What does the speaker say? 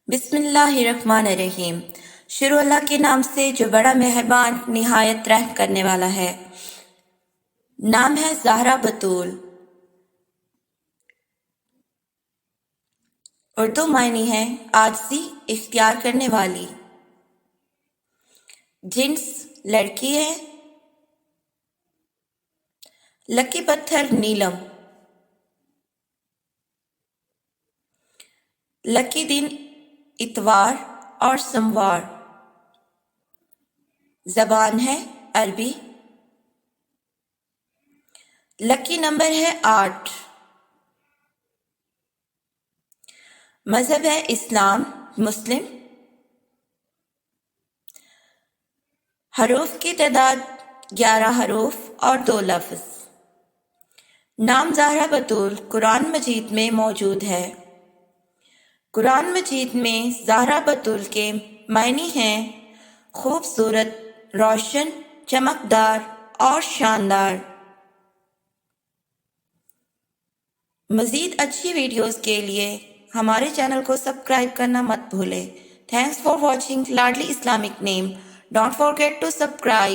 بسم اللہ الرحمن الرحیم۔ شروع اللہ کے نام سے جو بڑا مہربان نہایت رحم کرنے والا ہے۔ نام ہے زہرا بطول۔ اردو معنی ہے عاجزی اختیار کرنے والی۔ جنس لڑکی ہے۔ لکی پتھر نیلم۔ لکی دن اتوار اور سوموار۔ زبان ہے عربی۔ لکی نمبر ہے 8۔ مذہب ہے اسلام مسلم۔ حروف کی تعداد 11 حروف اور 2 لفظ۔ نام زہرا بطول قرآن مجید میں موجود ہے۔ قرآن مجید میں زہرا بطول کے معنی ہیں خوبصورت، روشن، چمکدار اور شاندار۔ مزید اچھی ویڈیوز کے لیے ہمارے چینل کو سبسکرائب کرنا مت بھولیں۔ Thanks for watching Ladli Islamic name. Don't forget to subscribe.